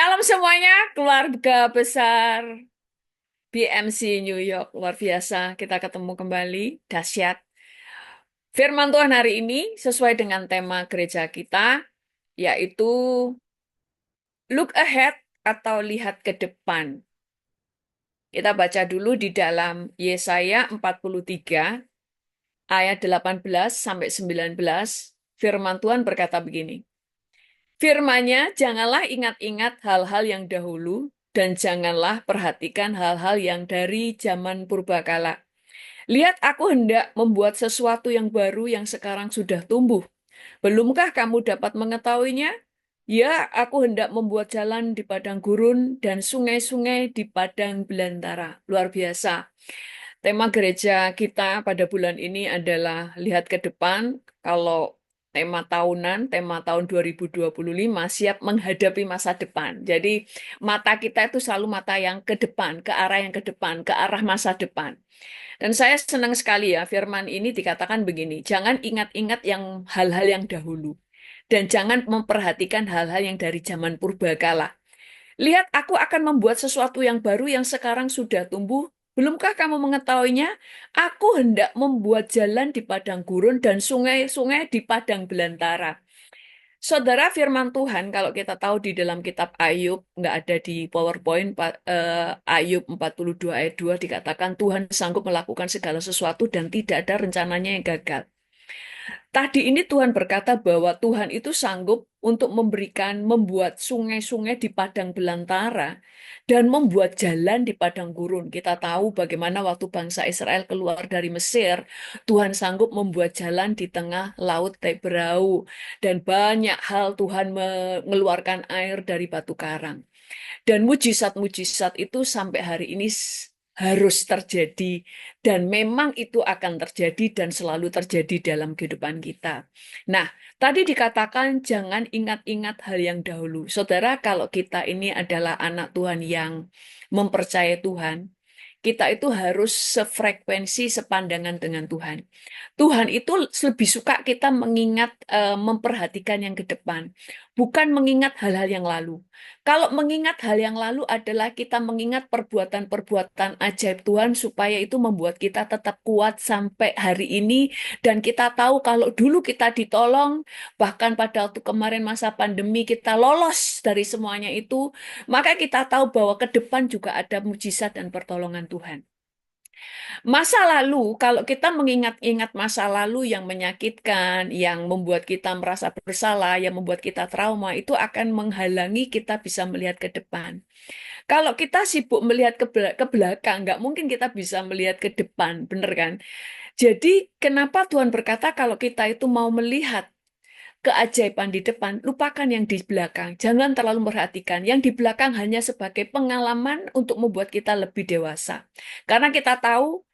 Salam semuanya, keluarga besar BMC New York. Luar biasa, kita ketemu kembali. Dahsyat. Firman Tuhan hari ini sesuai dengan tema gereja kita, yaitu look ahead atau lihat ke depan. Kita baca dulu di dalam Yesaya 43 ayat 18 sampai 19. Firman Tuhan berkata begini. Firman-Nya, janganlah ingat-ingat hal-hal yang dahulu, dan janganlah perhatikan hal-hal yang dari zaman purbakala. Lihat, aku hendak membuat sesuatu yang baru yang sekarang sudah tumbuh. Belumkah kamu dapat mengetahuinya? Ya, aku hendak membuat jalan di padang gurun dan sungai-sungai di padang belantara. Luar biasa. Tema gereja kita pada bulan ini adalah lihat ke depan. Kalau tema tahunan, tema tahun 2025, siap menghadapi masa depan. Jadi mata kita itu selalu mata yang ke depan, ke arah yang ke depan, ke arah masa depan. Dan saya senang sekali ya, firman ini dikatakan begini, jangan ingat-ingat yang hal-hal yang dahulu. Dan jangan memperhatikan hal-hal yang dari zaman purbakala. Lihat, aku akan membuat sesuatu yang baru yang sekarang sudah tumbuh. Belumkah kamu mengetahuinya? Aku hendak membuat jalan di padang gurun dan sungai-sungai di padang belantara. Saudara, firman Tuhan, kalau kita tahu di dalam kitab Ayub, nggak ada di PowerPoint, Ayub 42 ayat 2 dikatakan Tuhan sanggup melakukan segala sesuatu dan tidak ada rencananya yang gagal. Tadi ini Tuhan berkata bahwa Tuhan itu sanggup untuk membuat sungai-sungai di padang belantara dan membuat jalan di padang gurun. Kita tahu bagaimana waktu bangsa Israel keluar dari Mesir, Tuhan sanggup membuat jalan di tengah laut Teberau dan banyak hal Tuhan mengeluarkan air dari batu karang. Dan mujizat-mujizat itu sampai hari ini harus terjadi dan memang itu akan terjadi dan selalu terjadi dalam kehidupan kita. Nah, tadi dikatakan jangan ingat-ingat hal yang dahulu. Saudara, kalau kita ini adalah anak Tuhan yang mempercayai Tuhan, kita itu harus sefrekuensi, sepandangan dengan Tuhan. Tuhan itu lebih suka kita mengingat, memperhatikan yang ke depan, bukan mengingat hal-hal yang lalu. Kalau mengingat hal yang lalu adalah kita mengingat perbuatan-perbuatan ajaib Tuhan supaya itu membuat kita tetap kuat sampai hari ini dan kita tahu kalau dulu kita ditolong, bahkan pada waktu kemarin masa pandemi kita lolos dari semuanya itu, maka kita tahu bahwa ke depan juga ada mujizat dan pertolongan Tuhan. Masa lalu, kalau kita mengingat-ingat masa lalu yang menyakitkan, yang membuat kita merasa bersalah, yang membuat kita trauma, itu akan menghalangi kita bisa melihat ke depan. Kalau kita sibuk melihat ke belakang, nggak mungkin kita bisa melihat ke depan, bener kan? Jadi, kenapa Tuhan berkata kalau kita itu mau melihat keajaiban di depan, lupakan yang di belakang. Jangan terlalu memperhatikan. Yang di belakang hanya sebagai pengalaman untuk membuat kita lebih dewasa. Karena kita tahu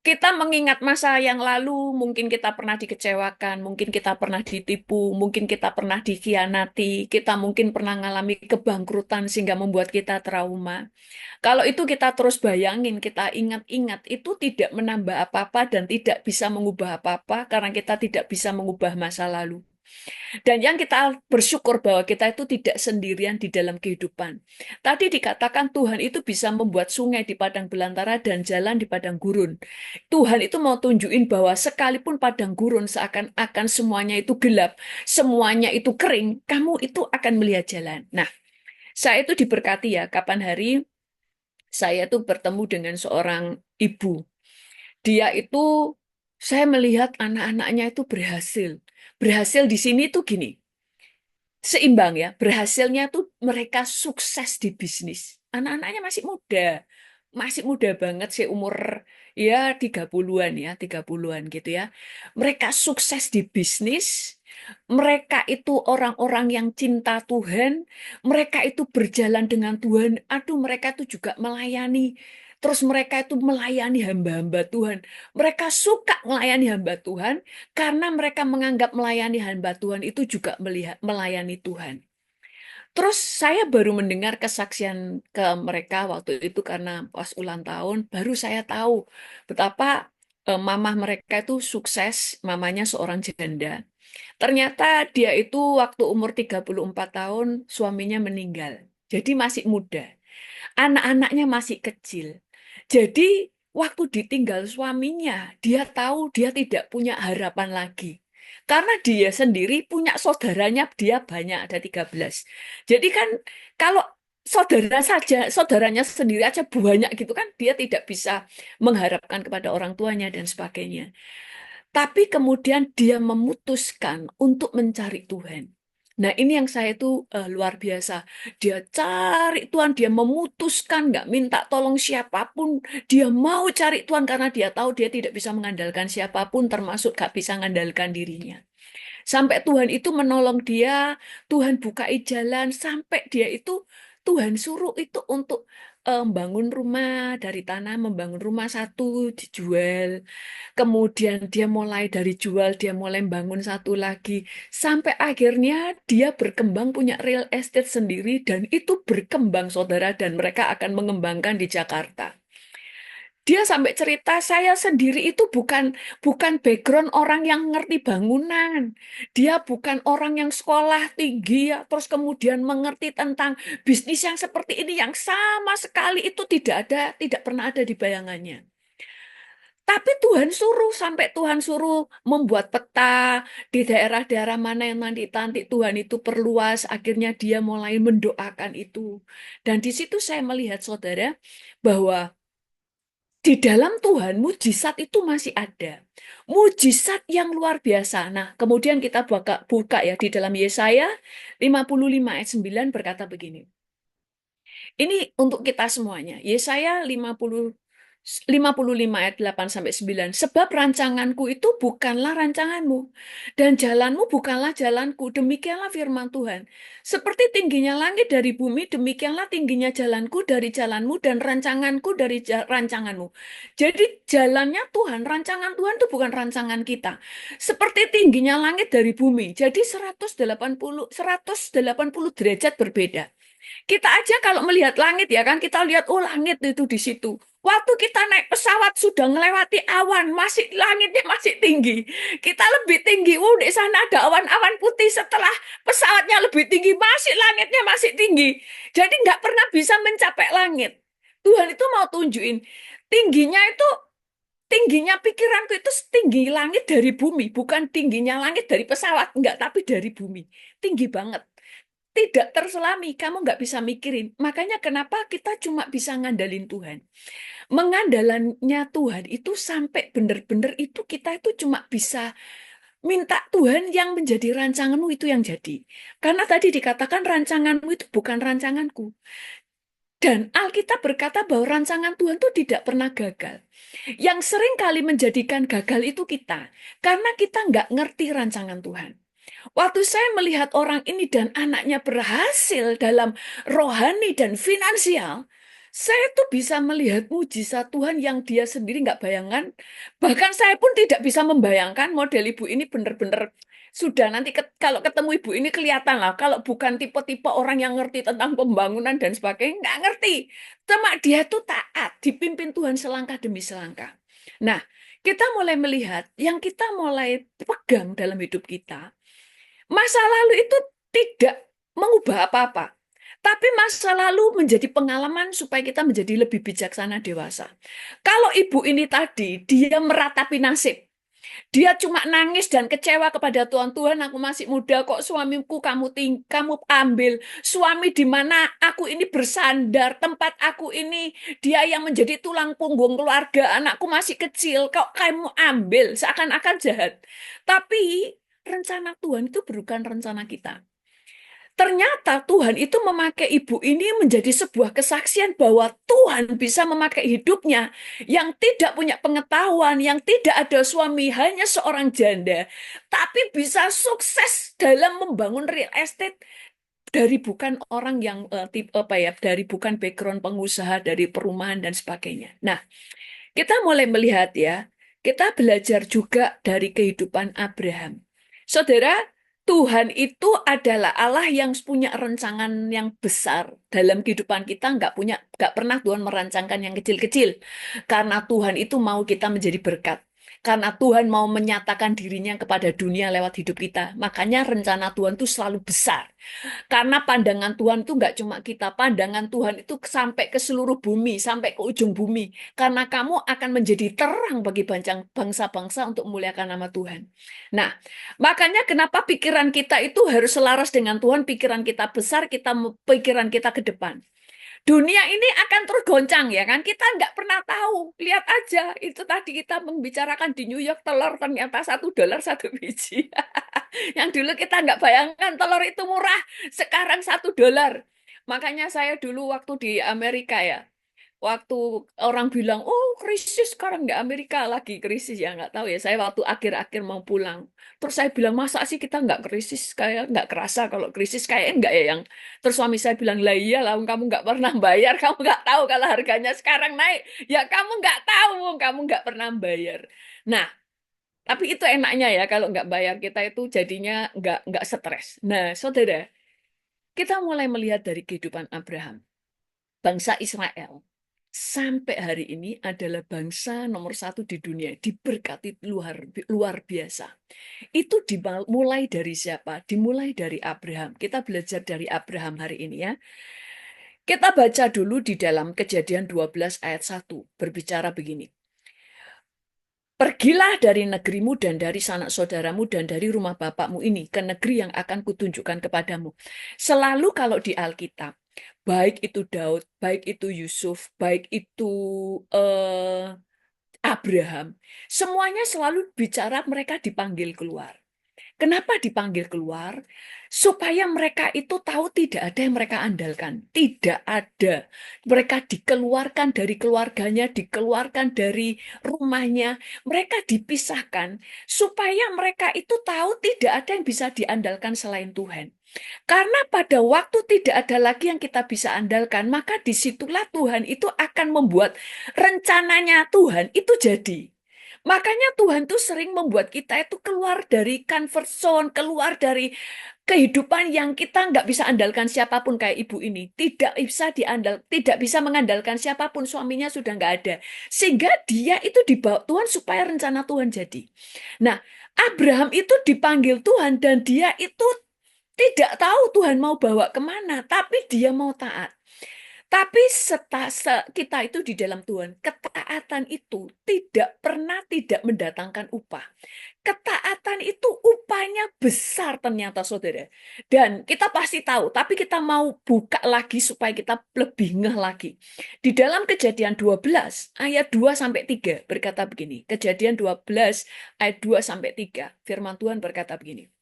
kita mengingat masa yang lalu, mungkin kita pernah dikecewakan, mungkin kita pernah ditipu, mungkin kita pernah dikhianati, kita mungkin pernah mengalami kebangkrutan sehingga membuat kita trauma. Kalau itu kita terus bayangin, kita ingat-ingat, itu tidak menambah apa-apa dan tidak bisa mengubah apa-apa karena kita tidak bisa mengubah masa lalu. Dan yang kita bersyukur bahwa kita itu tidak sendirian di dalam kehidupan. Tadi dikatakan Tuhan itu bisa membuat sungai di padang belantara dan jalan di padang gurun. Tuhan itu mau tunjukin bahwa sekalipun padang gurun seakan-akan semuanya itu gelap, semuanya itu kering, kamu itu akan melihat jalan. Nah, saya itu diberkati ya, kapan hari saya itu bertemu dengan seorang ibu. Dia itu, saya melihat anak-anaknya itu berhasil. Berhasil di sini tuh gini, seimbang ya. Berhasilnya tuh mereka sukses di bisnis. Anak-anaknya masih muda banget sih umur ya 30-an ya, 30-an gitu ya. Mereka sukses di bisnis, mereka itu orang-orang yang cinta Tuhan, mereka itu berjalan dengan Tuhan. Aduh, mereka itu juga melayani. Terus mereka itu melayani hamba-hamba Tuhan. Mereka suka melayani hamba Tuhan karena mereka menganggap melayani hamba Tuhan itu juga melayani Tuhan. Terus saya baru mendengar kesaksian ke mereka waktu itu karena pas ulang tahun, baru saya tahu betapa mamah mereka itu sukses, mamanya seorang janda. Ternyata dia itu waktu umur 34 tahun suaminya meninggal. Jadi masih muda. Anak-anaknya masih kecil. Jadi waktu ditinggal suaminya, dia tahu dia tidak punya harapan lagi. Karena dia sendiri punya saudaranya, dia banyak, ada 13. Jadi kan kalau saudaranya sendiri aja banyak gitu kan, dia tidak bisa mengharapkan kepada orang tuanya dan sebagainya. Tapi kemudian dia memutuskan untuk mencari Tuhan. Nah, ini yang saya itu luar biasa. Dia cari Tuhan, dia memutuskan nggak minta tolong siapapun. Dia mau cari Tuhan karena dia tahu dia tidak bisa mengandalkan siapapun, termasuk nggak bisa mengandalkan dirinya. Sampai Tuhan itu menolong dia, Tuhan bukai jalan, sampai dia itu Tuhan suruh itu untuk membangun rumah dari tanah, membangun rumah satu, dijual. Kemudian dia mulai dari jual, dia mulai bangun satu lagi. Sampai akhirnya dia berkembang punya real estate sendiri dan itu berkembang saudara dan mereka akan mengembangkan di Jakarta. Dia sampai cerita saya sendiri itu bukan bukan background orang yang ngerti bangunan. Dia bukan orang yang sekolah tinggi ya, terus kemudian mengerti tentang bisnis yang seperti ini yang sama sekali itu tidak ada, tidak pernah ada di bayangannya. Tapi Tuhan suruh, sampai Tuhan suruh membuat peta di daerah-daerah mana yang nanti Tuhan itu perluas. Akhirnya dia mulai mendoakan itu. Dan di situ saya melihat saudara bahwa di dalam Tuhan mujizat itu masih ada. Mujizat yang luar biasa. Nah, kemudian kita buka ya di dalam Yesaya 55 ayat 9 berkata begini. Ini untuk kita semuanya. Yesaya 55 ayat 8 sampai 9. Sebab rancanganku itu bukanlah rancanganmu dan jalanmu bukanlah jalanku. Demikianlah firman Tuhan. Seperti tingginya langit dari bumi, demikianlah tingginya jalanku dari jalanmu dan rancanganku dari rancanganmu. Jadi jalannya Tuhan, rancangan Tuhan itu bukan rancangan kita. Seperti tingginya langit dari bumi. Jadi 180 derajat berbeda. Kita aja kalau melihat langit ya kan, kita lihat oh langit itu di situ. Waktu kita naik pesawat sudah melewati awan, masih langitnya masih tinggi. Kita lebih tinggi, oh di sana ada awan-awan putih. Setelah pesawatnya lebih tinggi, masih langitnya masih tinggi. Jadi nggak pernah bisa mencapai langit. Tuhan itu mau tunjukin tingginya itu, tingginya pikiranku itu tinggi langit dari bumi, bukan tingginya langit dari pesawat, enggak, tapi dari bumi. Tinggi banget tidak terselami, kamu nggak bisa mikirin. Makanya kenapa kita cuma bisa ngandalin Tuhan. Mengandalannya Tuhan itu sampai benar-benar itu kita itu cuma bisa minta Tuhan yang menjadi rancanganmu itu yang jadi. Karena tadi dikatakan rancanganmu itu bukan rancanganku. Dan Alkitab berkata bahwa rancangan Tuhan itu tidak pernah gagal. Yang sering kali menjadikan gagal itu kita. Karena kita nggak ngerti rancangan Tuhan. Waktu saya melihat orang ini dan anaknya berhasil dalam rohani dan finansial, saya tuh bisa melihat mujizat Tuhan yang dia sendiri nggak bayangkan. Bahkan saya pun tidak bisa membayangkan model ibu ini benar-benar sudah nanti kalau ketemu ibu ini kelihatan lah. Kalau bukan tipe-tipe orang yang ngerti tentang pembangunan dan sebagainya, nggak ngerti. Cuma dia tuh taat, dipimpin Tuhan selangkah demi selangkah. Nah, kita mulai melihat yang kita mulai pegang dalam hidup kita. Masa lalu itu tidak mengubah apa-apa. Tapi masa lalu menjadi pengalaman supaya kita menjadi lebih bijaksana dewasa. Kalau ibu ini tadi, dia meratapi nasib. Dia cuma nangis dan kecewa kepada Tuhan. Tuhan, aku masih muda kok suamiku kamu ambil. Suami di mana aku ini bersandar. Tempat aku ini dia yang menjadi tulang punggung keluarga. Anakku masih kecil. Kok kamu ambil? Seakan-akan jahat. Tapi rencana Tuhan itu bukan rencana kita. Ternyata Tuhan itu memakai ibu ini menjadi sebuah kesaksian bahwa Tuhan bisa memakai hidupnya yang tidak punya pengetahuan, yang tidak ada suami, hanya seorang janda, tapi bisa sukses dalam membangun real estate dari bukan orang yang tipe apa ya, dari bukan background pengusaha, dari perumahan dan sebagainya. Nah, kita mulai melihat ya, kita belajar juga dari kehidupan Abraham. Saudara, Tuhan itu adalah Allah yang punya rancangan yang besar dalam kehidupan kita. Nggak pernah Tuhan merancangkan yang kecil-kecil. Karena Tuhan itu mau kita menjadi berkat. Karena Tuhan mau menyatakan dirinya kepada dunia lewat hidup kita. Makanya rencana Tuhan itu selalu besar. Karena pandangan Tuhan itu nggak cuma kita, pandangan Tuhan itu sampai ke seluruh bumi, sampai ke ujung bumi. Karena kamu akan menjadi terang bagi bangsa-bangsa untuk memuliakan nama Tuhan. Nah, makanya kenapa pikiran kita itu harus selaras dengan Tuhan, pikiran kita besar, pikiran kita ke depan. Dunia ini akan terus goncang ya kan? Kita nggak pernah tahu. Lihat aja, itu tadi kita membicarakan di New York telur ternyata $1 satu biji. Yang dulu kita nggak bayangkan telur itu murah, sekarang $1. Makanya saya dulu waktu di Amerika ya, waktu orang bilang, oh krisis sekarang nggak Amerika lagi krisis ya nggak tahu ya. Saya waktu akhir-akhir mau pulang, terus saya bilang masa sih kita nggak krisis, kayak nggak kerasa kalau krisis kayak enggak ya yang. Terus suami saya bilang lah iya lah kamu nggak pernah bayar, kamu nggak tahu kalau harganya sekarang naik. Ya kamu nggak tahu, kamu nggak pernah bayar. Nah, tapi itu enaknya ya kalau nggak bayar kita itu jadinya nggak stres. Nah, saudara, kita mulai melihat dari kehidupan Abraham. Bangsa Israel sampai hari ini adalah bangsa nomor satu di dunia, diberkati luar biasa. Itu dimulai dari siapa? Dimulai dari Abraham. Kita belajar dari Abraham hari ini ya. Kita baca dulu di dalam Kejadian 12 ayat 1, berbicara begini. Pergilah dari negerimu dan dari sanak saudaramu dan dari rumah bapakmu ini ke negeri yang akan kutunjukkan kepadamu. Selalu kalau di Alkitab, baik itu Daud, baik itu Yusuf, baik itu Abraham, semuanya selalu bicara mereka dipanggil keluar. Kenapa dipanggil keluar? Supaya mereka itu tahu tidak ada yang mereka andalkan. Tidak ada. Mereka dikeluarkan dari keluarganya, dikeluarkan dari rumahnya. Mereka dipisahkan supaya mereka itu tahu tidak ada yang bisa diandalkan selain Tuhan. Karena pada waktu tidak ada lagi yang kita bisa andalkan, maka disitulah Tuhan itu akan membuat rencananya Tuhan itu jadi. Makanya Tuhan tuh sering membuat kita itu keluar dari comfort zone, keluar dari kehidupan yang kita nggak bisa andalkan siapapun kayak ibu ini. Tidak bisa mengandalkan siapapun, suaminya sudah nggak ada. Sehingga dia itu dibawa Tuhan supaya rencana Tuhan jadi. Nah, Abraham itu dipanggil Tuhan dan dia itu tidak tahu Tuhan mau bawa kemana, tapi dia mau taat. Tapi kita itu di dalam Tuhan, ketaatan itu tidak pernah tidak mendatangkan upah. Ketaatan itu upahnya besar ternyata saudara. Dan kita pasti tahu, tapi kita mau buka lagi supaya kita lebih ngeh lagi. Di dalam Kejadian 12 ayat 2 sampai 3 berkata begini. Kejadian 12 ayat 2 sampai 3. Firman Tuhan berkata begini.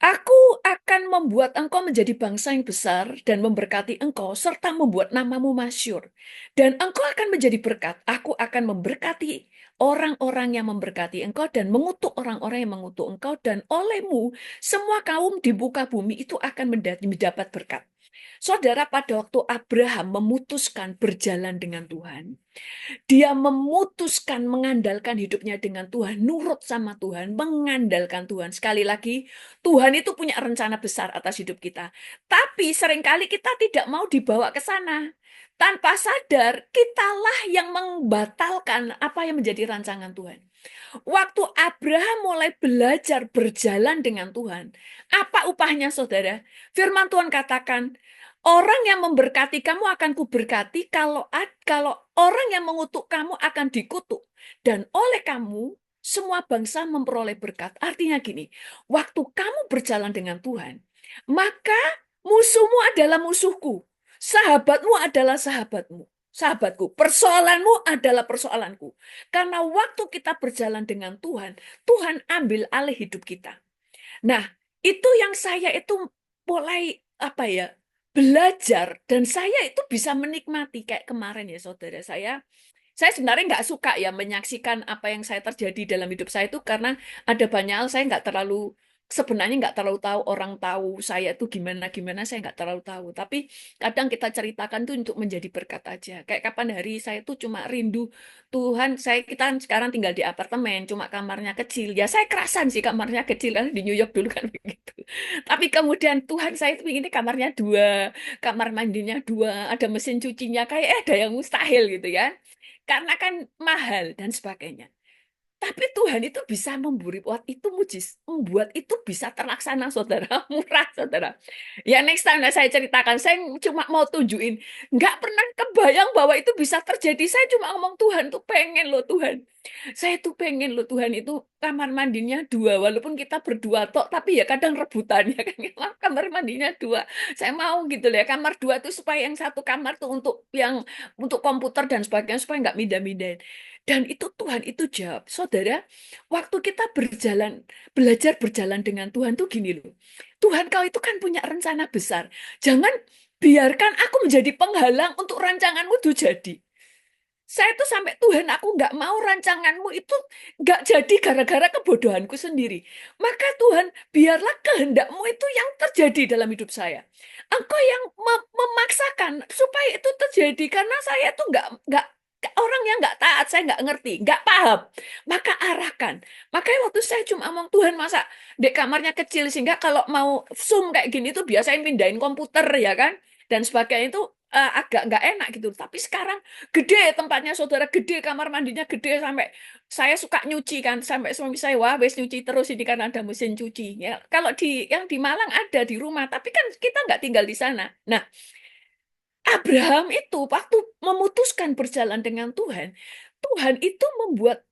Aku akan membuat engkau menjadi bangsa yang besar dan memberkati engkau serta membuat namamu masyhur. Dan engkau akan menjadi berkat. Aku akan memberkati orang-orang yang memberkati engkau dan mengutuk orang-orang yang mengutuk engkau. Dan olehmu semua kaum di muka bumi itu akan mendapat berkat. Saudara, pada waktu Abraham memutuskan berjalan dengan Tuhan, dia memutuskan mengandalkan hidupnya dengan Tuhan, nurut sama Tuhan, mengandalkan Tuhan. Sekali lagi, Tuhan itu punya rencana besar atas hidup kita. Tapi seringkali kita tidak mau dibawa ke sana. Tanpa sadar, kitalah yang membatalkan apa yang menjadi rancangan Tuhan. Waktu Abraham mulai belajar berjalan dengan Tuhan, apa upahnya saudara? Firman Tuhan katakan, orang yang memberkati kamu akan kuberkati, kalau orang yang mengutuk kamu akan dikutuk. Dan oleh kamu, semua bangsa memperoleh berkat. Artinya gini, waktu kamu berjalan dengan Tuhan, maka musuhmu adalah musuhku. Sahabatmu adalah sahabatku. Persoalanmu adalah persoalanku. Karena waktu kita berjalan dengan Tuhan, Tuhan ambil alih hidup kita. Nah, itu yang saya itu mulai belajar dan saya itu bisa menikmati kayak kemarin ya saudara saya sebenarnya nggak suka ya menyaksikan apa yang saya terjadi dalam hidup saya itu karena ada banyak hal saya sebenarnya nggak terlalu tahu orang tahu saya itu gimana gimana saya nggak terlalu tahu tapi kadang kita ceritakan tuh untuk menjadi berkat aja kayak kapan hari saya tuh cuma rindu Tuhan kita sekarang tinggal di apartemen cuma kamarnya kecil ya saya kerasan sih kamarnya kecil kan di New York dulu kan begitu tapi kemudian Tuhan saya itu ini kamarnya dua kamar mandinya dua ada mesin cucinya kayak ada yang mustahil gitu ya karena kan mahal dan sebagainya. Tapi Tuhan itu bisa membuat itu membuat itu bisa terlaksana, saudara. Murah, saudara. Ya, next time lah saya ceritakan. Saya cuma mau tunjukin. Nggak pernah kebayang bahwa itu bisa terjadi. Saya cuma ngomong, Tuhan tuh pengen loh, Tuhan. Saya tuh pengen loh, Tuhan itu kamar mandinya dua. Walaupun kita berdua tok, tapi ya kadang rebutan ya kan. Kamar mandinya dua. Saya mau gitu loh ya. Kamar dua tuh supaya yang satu kamar tuh untuk komputer dan sebagainya, supaya nggak mindah-mindahin. Dan itu Tuhan itu jawab. Saudara, waktu kita belajar berjalan dengan Tuhan tuh gini loh. Tuhan, kau itu kan punya rencana besar. Jangan biarkan aku menjadi penghalang untuk rancanganmu itu jadi. Saya tuh sampai, Tuhan, aku nggak mau rancanganmu itu nggak jadi gara-gara kebodohanku sendiri. Maka Tuhan, biarlah kehendakmu itu yang terjadi dalam hidup saya. Engkau yang memaksakan supaya itu terjadi karena saya tuh nggak orang yang nggak taat, saya nggak ngerti, nggak paham. Maka arahkan. Makanya waktu saya cuma ngomong, Tuhan, masa dek kamarnya kecil sehingga kalau mau Zoom kayak gini tuh biasanya pindahin komputer ya kan dan sebagainya itu agak nggak enak gitu. Tapi sekarang gede tempatnya, saudara, gede, kamar mandinya gede, sampai saya suka nyuci kan, sampai suami saya, wah wes nyuci terus ini kan ada mesin cuci ya. Kalau yang di Malang ada di rumah, tapi kan kita nggak tinggal di sana. Nah, Abraham itu waktu memutuskan berjalan dengan Tuhan, Tuhan itu membuat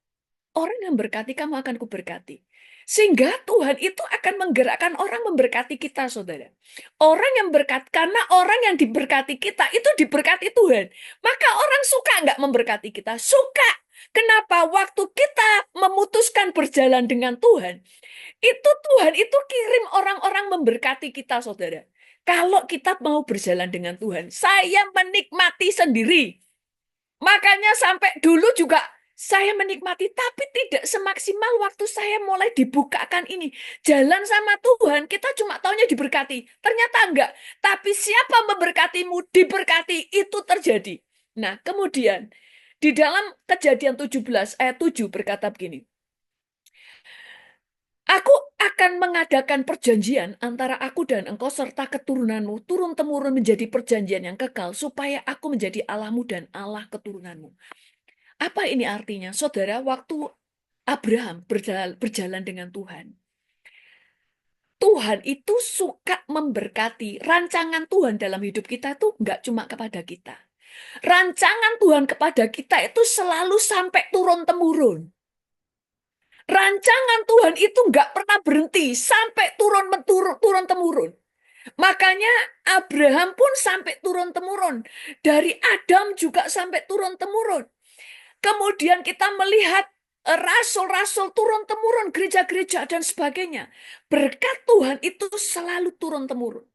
orang yang berkati kamu akan kuberkati. Sehingga Tuhan itu akan menggerakkan orang memberkati kita, saudara. Orang yang berkat, karena orang yang diberkati kita itu diberkati Tuhan. Maka orang suka nggak memberkati kita? Suka. Kenapa? Waktu kita memutuskan berjalan dengan Tuhan, itu Tuhan itu kirim orang-orang memberkati kita, saudara. Kalau kita mau berjalan dengan Tuhan, saya menikmati sendiri. Makanya sampai dulu juga saya menikmati, tapi tidak semaksimal waktu saya mulai dibukakan ini. Jalan sama Tuhan, kita cuma taunya diberkati. Ternyata enggak. Tapi siapa memberkatimu, diberkati, itu terjadi. Nah, kemudian di dalam Kejadian 17 ayat 7 berkata begini. Aku akan mengadakan perjanjian antara aku dan engkau serta keturunanmu turun-temurun menjadi perjanjian yang kekal supaya aku menjadi Allahmu dan Allah keturunanmu. Apa ini artinya? Saudara, waktu Abraham berjalan dengan Tuhan, Tuhan itu suka memberkati. Rancangan Tuhan dalam hidup kita tuh nggak cuma kepada kita. Rancangan Tuhan kepada kita itu selalu sampai turun-temurun. Rancangan Tuhan itu nggak pernah berhenti sampai turun-temurun. Makanya Abraham pun sampai turun-temurun. Dari Adam juga sampai turun-temurun. Kemudian kita melihat rasul-rasul turun-temurun, gereja-gereja dan sebagainya. Berkat Tuhan itu selalu turun-temurun.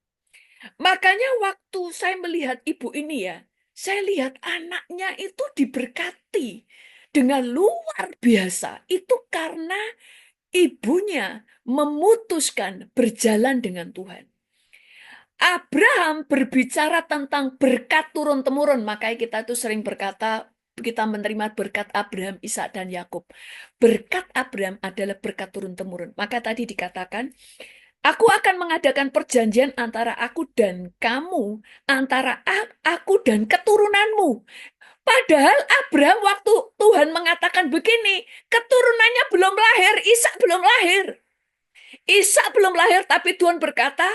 Makanya waktu saya melihat ibu ini ya, saya lihat anaknya itu diberkati dengan luar biasa. Itu karena ibunya memutuskan berjalan dengan Tuhan. Abraham berbicara tentang berkat turun-temurun. Makanya kita tuh sering berkata, kita menerima berkat Abraham, Ishak, dan Yakub. Berkat Abraham adalah berkat turun-temurun. Maka tadi dikatakan, aku akan mengadakan perjanjian antara aku dan kamu, antara aku dan keturunanmu. Padahal Abraham waktu Tuhan mengatakan begini, keturunannya belum lahir, Ishak belum lahir. Ishak belum lahir, tapi Tuhan berkata,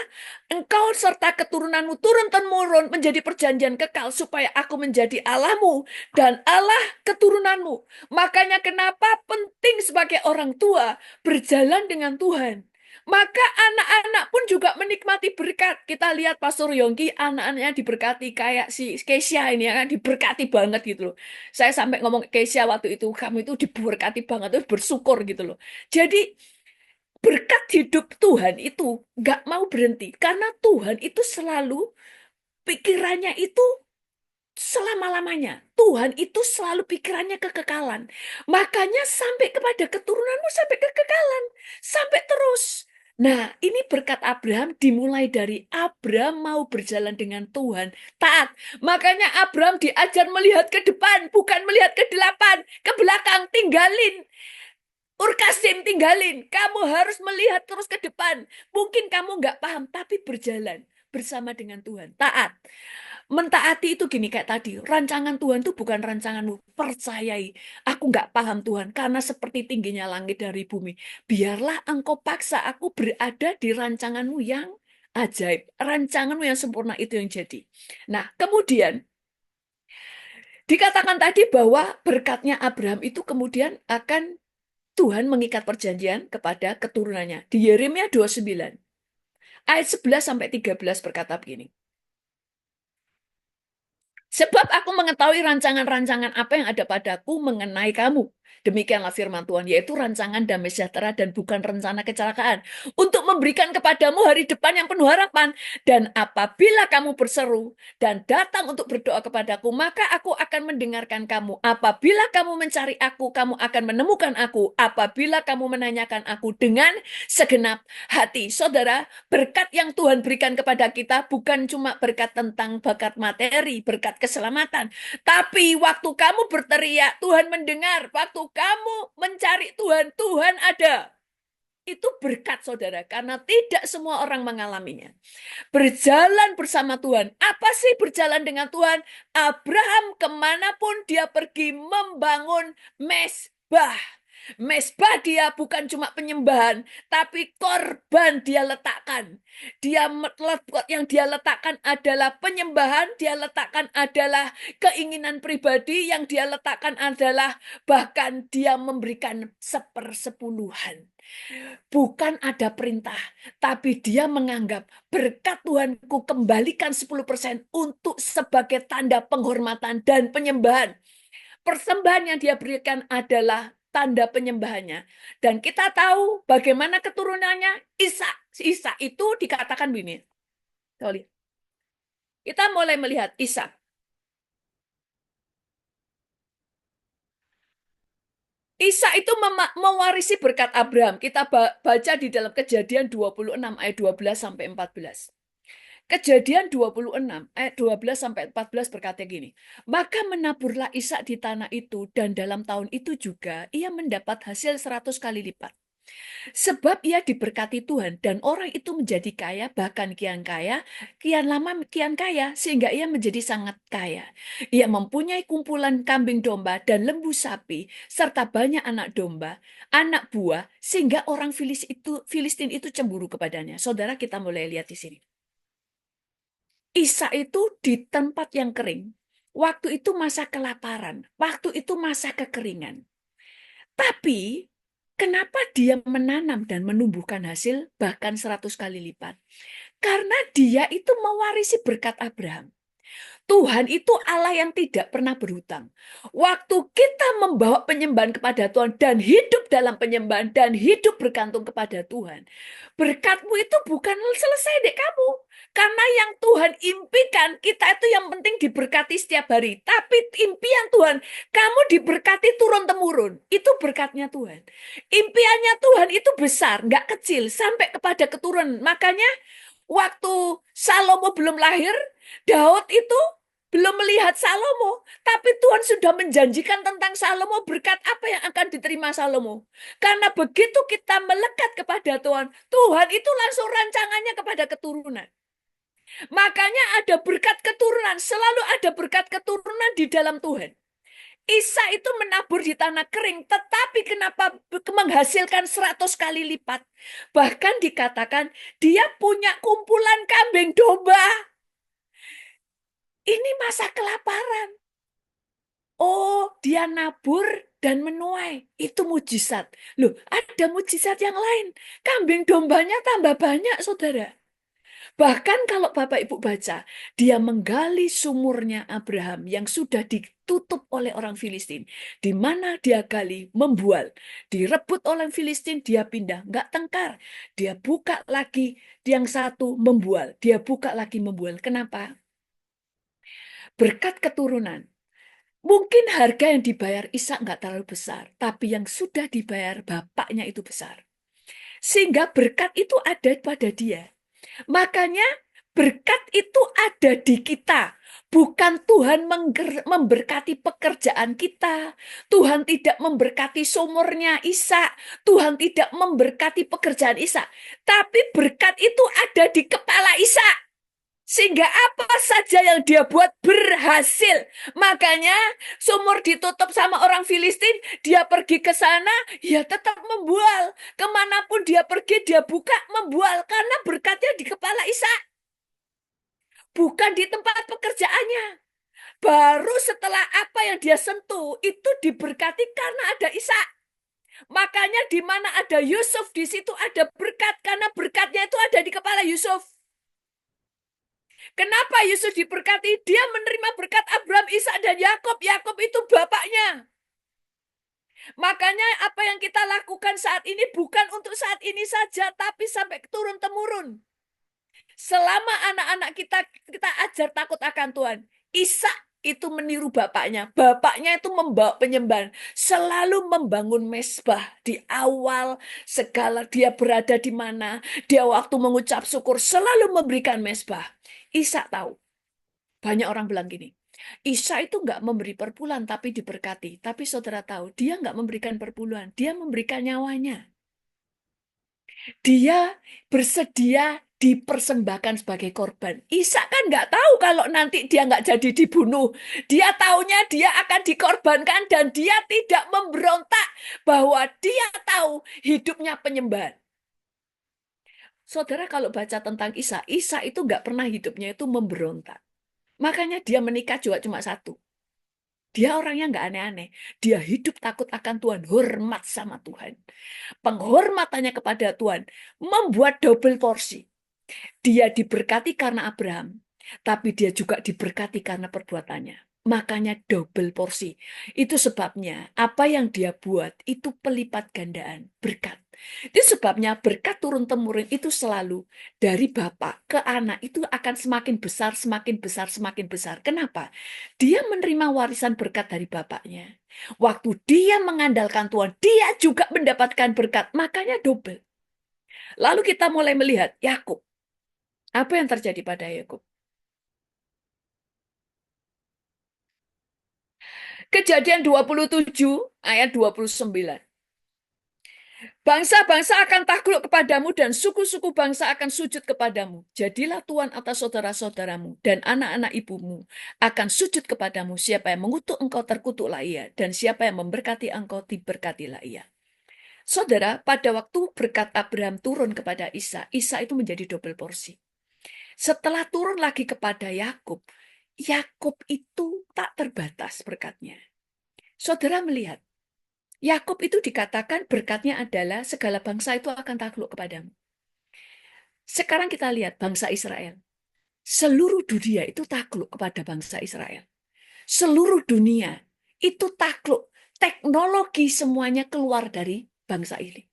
engkau serta keturunanmu turun-temurun menjadi perjanjian kekal supaya aku menjadi Allahmu dan Allah keturunanmu. Makanya kenapa penting sebagai orang tua berjalan dengan Tuhan. Maka anak-anak pun juga menikmati berkat. Kita lihat Pastor Yongki, anak-anaknya diberkati kayak si Keisha ini ya kan, diberkati banget gitu loh. Saya sampai ngomong ke Keisha waktu itu, kamu itu diberkati banget, terus bersyukur gitu loh. Jadi berkat hidup Tuhan itu nggak mau berhenti. Karena Tuhan itu selalu pikirannya itu selama-lamanya. Tuhan itu selalu pikirannya kekekalan. Makanya sampai kepada keturunanmu sampai kekekalan. Sampai terus. Nah, ini berkat Abraham dimulai dari Abraham mau berjalan dengan Tuhan. Taat. Makanya Abraham diajar melihat ke depan, bukan melihat ke depan, ke belakang, tinggalin. Urkasim, tinggalin. Kamu harus melihat terus ke depan. Mungkin kamu nggak paham, tapi berjalan bersama dengan Tuhan. Taat. Mentaati itu gini kayak tadi, rancangan Tuhan itu bukan rancanganmu. Percayai, aku nggak paham Tuhan, karena seperti tingginya langit dari bumi. Biarlah engkau paksa aku berada di rancanganmu yang ajaib. Rancanganmu yang sempurna itu yang jadi. Nah, kemudian dikatakan tadi bahwa berkatnya Abraham itu kemudian akan Tuhan mengikat perjanjian kepada keturunannya. Di Yeremia 29, ayat 11 sampai 13 berkata begini. Sebab aku mengetahui rancangan-rancangan apa yang ada padaku mengenai kamu. Demikianlah firman Tuhan, yaitu rancangan damai sejahtera dan bukan rencana kecelakaan. Untuk memberikan kepadamu hari depan yang penuh harapan. Dan apabila kamu berseru dan datang untuk berdoa kepadaku, maka aku akan mendengarkan kamu. Apabila kamu mencari aku, kamu akan menemukan aku. Apabila kamu menanyakan aku dengan segenap hati. Saudara, berkat yang Tuhan berikan kepada kita bukan cuma berkat tentang bakat materi, berkat keselamatan. Tapi waktu kamu berteriak, Tuhan mendengar. Waktu kamu mencari Tuhan, Tuhan ada. Itu berkat saudara, karena tidak semua orang mengalaminya. Berjalan bersama Tuhan. Apa sih berjalan dengan Tuhan? Abraham kemanapun dia pergi membangun mezbah. Mezbah dia bukan cuma penyembahan, tapi korban dia letakkan. Yang dia letakkan adalah penyembahan, dia letakkan adalah keinginan pribadi, yang dia letakkan adalah bahkan dia memberikan 1/10. Bukan ada perintah, tapi dia menganggap berkat Tuhanku kembalikan 10% untuk sebagai tanda penghormatan dan penyembahan. Persembahan yang dia berikan adalah tanda penyembahannya. Dan kita tahu bagaimana keturunannya. Isa itu dikatakan begini. Kita mulai melihat Isa. Isa itu mewarisi berkat Abraham. Kita baca di dalam Kejadian 26 ayat 12 sampai 14. Kejadian 26 ayat 12 sampai 14 berkata gini. Maka menaburlah Ishak di tanah itu, dan dalam tahun itu juga ia mendapat hasil 100 kali lipat. Sebab ia diberkati Tuhan, dan orang itu menjadi kaya, bahkan kian kaya, kian lama kian kaya, sehingga ia menjadi sangat kaya. Ia mempunyai kumpulan kambing domba dan lembu sapi, serta banyak anak domba, anak buah, sehingga orang Filistin itu cemburu kepadanya. Saudara, kita mulai lihat di sini. Isa itu di tempat yang kering. Waktu itu masa kelaparan, waktu itu masa kekeringan. Tapi kenapa dia menanam dan menumbuhkan hasil bahkan 100 kali lipat? Karena dia itu mewarisi berkat Abraham. Tuhan itu Allah yang tidak pernah berhutang. Waktu kita membawa penyembahan kepada Tuhan dan hidup dalam penyembahan dan hidup bergantung kepada Tuhan, berkatmu itu bukan selesai dek kamu. Karena yang Tuhan impikan, kita itu yang penting diberkati setiap hari. Tapi impian Tuhan, kamu diberkati turun-temurun. Itu berkatnya Tuhan. Impiannya Tuhan itu besar, nggak kecil, sampai kepada keturunan. Makanya waktu Salomo belum lahir, Daud itu belum melihat Salomo, tapi Tuhan sudah menjanjikan tentang Salomo, berkat apa yang akan diterima Salomo. Karena begitu kita melekat kepada Tuhan, Tuhan itu langsung rancangannya kepada keturunan. Makanya ada berkat keturunan, selalu ada berkat keturunan di dalam Tuhan. Isa itu menabur di tanah kering, tetapi kenapa menghasilkan 100 kali lipat? Bahkan dikatakan dia punya kumpulan kambing domba. Ini masa kelaparan. Oh, dia nabur dan menuai. Itu mujizat. Loh, ada mujizat yang lain. Kambing dombanya tambah banyak, saudara. Bahkan kalau Bapak Ibu baca, dia menggali sumurnya Abraham yang sudah ditutup oleh orang Filistin. Di mana dia gali, membual. Direbut oleh Filistin, dia pindah. Nggak tengkar. Dia buka lagi, yang satu membual. Dia buka lagi membual. Kenapa? Berkat keturunan. Mungkin harga yang dibayar Ishak nggak terlalu besar, tapi yang sudah dibayar bapaknya itu besar. Sehingga berkat itu ada pada dia. Makanya berkat itu ada di kita. Bukan Tuhan memberkati pekerjaan kita. Tuhan tidak memberkati sumurnya Ishak. Tuhan tidak memberkati pekerjaan Ishak. Tapi berkat itu ada di kepala Ishak. Sehingga apa saja yang dia buat berhasil. Makanya sumur ditutup sama orang Filistin, dia pergi ke sana, ya tetap membual. Kemanapun dia pergi, dia buka, membual. Karena berkatnya di kepala Isa, bukan di tempat pekerjaannya. Baru setelah apa yang dia sentuh, itu diberkati karena ada Isa. Makanya di mana ada Yusuf, di situ ada berkat. Karena berkatnya itu ada di kepala Yusuf. Kenapa Yusuf diberkati? Dia menerima berkat Abraham, Ishak, dan Yakub. Yakub itu bapaknya. Makanya apa yang kita lakukan saat ini bukan untuk saat ini saja, tapi sampai turun-temurun. Selama anak-anak kita ajar takut akan Tuhan. Ishak itu meniru bapaknya. Bapaknya itu membawa penyembahan. Selalu membangun mezbah di awal segala dia berada di mana. Dia waktu mengucap syukur selalu memberikan mezbah. Ishak tahu. Banyak orang bilang gini, Isa itu nggak memberi perpuluhan tapi diberkati. Tapi saudara tahu, dia nggak memberikan perpuluhan, dia memberikan nyawanya. Dia bersedia dipersembahkan sebagai korban. Isa kan nggak tahu kalau nanti dia nggak jadi dibunuh. Dia taunya dia akan dikorbankan dan dia tidak memberontak bahwa dia tahu hidupnya penyembahan. Saudara kalau baca tentang Isa, Isa itu nggak pernah hidupnya itu memberontak. Makanya dia menikah juga cuma satu. Dia orangnya nggak aneh-aneh. Dia hidup takut akan Tuhan, hormat sama Tuhan. Penghormatannya kepada Tuhan membuat double porsi. Dia diberkati karena Abraham, tapi dia juga diberkati karena perbuatannya. Makanya double porsi. Itu sebabnya apa yang dia buat itu pelipat gandaan berkat. Itu sebabnya berkat turun-temurun itu selalu dari bapak ke anak itu akan semakin besar, semakin besar, semakin besar. Kenapa? Dia menerima warisan berkat dari bapaknya. Waktu dia mengandalkan Tuhan, dia juga mendapatkan berkat. Makanya double. Lalu kita mulai melihat Yakub. Apa yang terjadi pada Yakub? Kejadian 27 ayat 29. Bangsa-bangsa akan takluk kepadamu dan suku-suku bangsa akan sujud kepadamu. Jadilah Tuhan atas saudara-saudaramu dan anak-anak ibumu akan sujud kepadamu. Siapa yang mengutuk engkau terkutuklah ia, dan siapa yang memberkati engkau diberkatilah ia. Saudara, pada waktu berkat Abraham turun kepada Isa, Isa itu menjadi double porsi. Setelah turun lagi kepada Yakub, Yakub itu tak terbatas berkatnya. Saudara melihat, Yakub itu dikatakan berkatnya adalah segala bangsa itu akan takluk kepadamu. Sekarang kita lihat bangsa Israel. Seluruh dunia itu takluk kepada bangsa Israel. Seluruh dunia itu takluk. Teknologi semuanya keluar dari bangsa ini.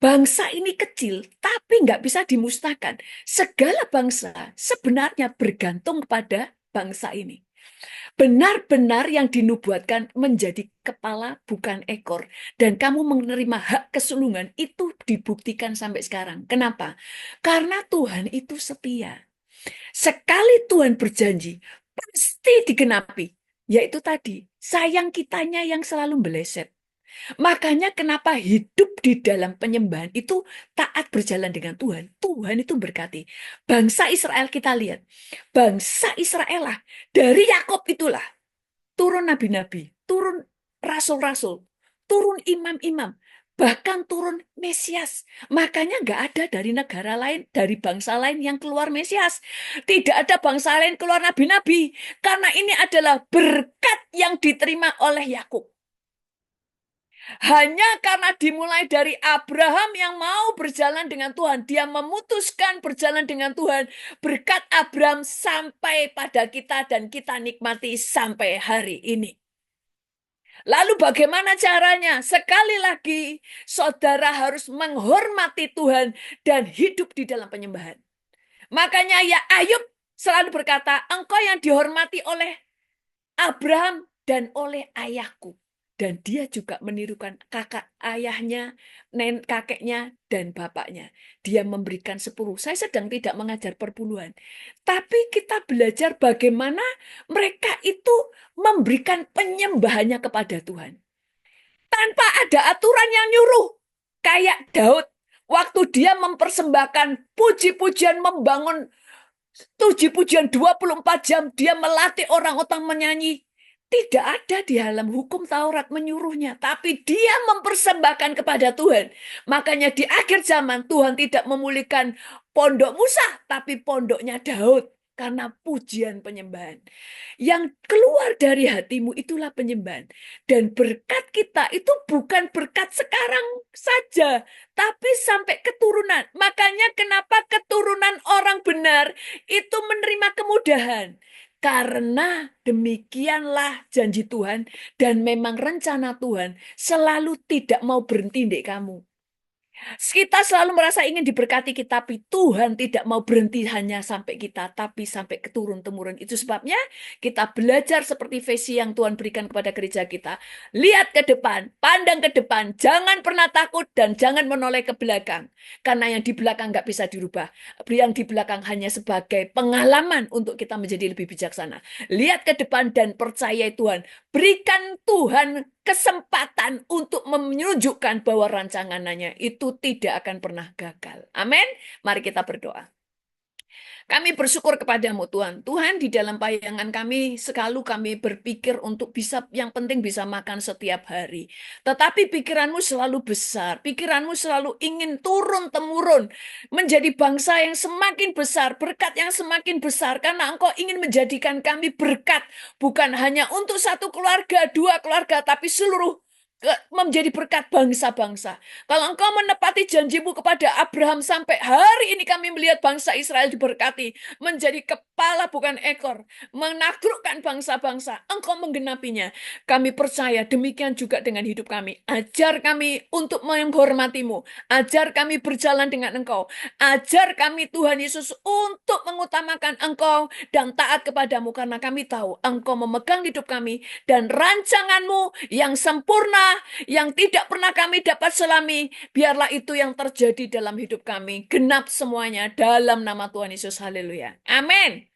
Bangsa ini kecil, tapi nggak bisa dimusnahkan. Segala bangsa sebenarnya bergantung kepada bangsa ini. Benar-benar yang dinubuatkan menjadi kepala bukan ekor. Dan kamu menerima hak kesulungan itu dibuktikan sampai sekarang. Kenapa? Karena Tuhan itu setia. Sekali Tuhan berjanji, pasti digenapi. Yaitu tadi, sayang kitanya yang selalu meleset. Makanya kenapa hidup di dalam penyembahan itu taat berjalan dengan Tuhan. Tuhan itu berkati. Bangsa Israel kita lihat. Bangsa Israel lah. Dari Yakub itulah. Turun nabi-nabi. Turun rasul-rasul. Turun imam-imam. Bahkan turun Mesias. Makanya nggak ada dari negara lain, dari bangsa lain yang keluar Mesias. Tidak ada bangsa lain keluar nabi-nabi. Karena ini adalah berkat yang diterima oleh Yakub. Hanya karena dimulai dari Abraham yang mau berjalan dengan Tuhan. Dia memutuskan berjalan dengan Tuhan. Berkat Abraham sampai pada kita dan kita nikmati sampai hari ini. Lalu bagaimana caranya? Sekali lagi, saudara harus menghormati Tuhan dan hidup di dalam penyembahan. Makanya ya Ayub selalu berkata, engkau yang dihormati oleh Abraham dan oleh ayahku. Dan dia juga menirukan kakak ayahnya, kakeknya, dan bapaknya. Dia memberikan 10. Saya sedang tidak mengajar perpuluhan. Tapi kita belajar bagaimana mereka itu memberikan penyembahannya kepada Tuhan. Tanpa ada aturan yang nyuruh. Kayak Daud. Waktu dia mempersembahkan puji-pujian membangun Puji-pujian 24 jam dia melatih orang-orang menyanyi. Tidak ada di dalam hukum Taurat menyuruhnya, tapi dia mempersembahkan kepada Tuhan. Makanya di akhir zaman Tuhan tidak memulihkan pondok Musa, tapi pondoknya Daud. Karena pujian penyembahan. Yang keluar dari hatimu itulah penyembahan. Dan berkat kita itu bukan berkat sekarang saja, tapi sampai keturunan. Makanya kenapa keturunan orang benar itu menerima kemudahan. Karena demikianlah janji Tuhan dan memang rencana Tuhan selalu tidak mau berhenti di kamu. Kita selalu merasa ingin diberkati kita, tapi Tuhan tidak mau berhenti hanya sampai kita, tapi sampai keturun-temurun. Itu sebabnya kita belajar seperti visi yang Tuhan berikan kepada gereja kita. Lihat ke depan, pandang ke depan, jangan pernah takut dan jangan menoleh ke belakang. Karena yang di belakang nggak bisa dirubah. Yang di belakang hanya sebagai pengalaman untuk kita menjadi lebih bijaksana. Lihat ke depan dan percayai Tuhan. Berikan Tuhan kesempatan untuk menunjukkan bahwa rancangannya itu tidak akan pernah gagal. Amin. Mari kita berdoa. Kami bersyukur kepadamu Tuhan. Tuhan, di dalam bayangan kami selalu kami berpikir untuk bisa, yang penting bisa makan setiap hari. Tetapi pikiranmu selalu besar. Pikiranmu selalu ingin turun-temurun. Menjadi bangsa yang semakin besar. Berkat yang semakin besar. Karena engkau ingin menjadikan kami berkat. Bukan hanya untuk satu keluarga, dua keluarga, tapi seluruh menjadi berkat bangsa-bangsa. Kalau engkau menepati janjimu kepada Abraham sampai hari ini kami melihat bangsa Israel diberkati. Menjadi kepala bukan ekor. Menaklukkan bangsa-bangsa. Engkau menggenapinya. Kami percaya demikian juga dengan hidup kami. Ajar kami untuk menghormatimu. Ajar kami berjalan dengan engkau. Ajar kami Tuhan Yesus untuk mengutamakan engkau dan taat kepadamu. Karena kami tahu engkau memegang hidup kami. Dan rancanganmu yang sempurna yang tidak pernah kami dapat selami, biarlah itu yang terjadi dalam hidup kami. Genap semuanya dalam nama Tuhan Yesus. Haleluya. Amin.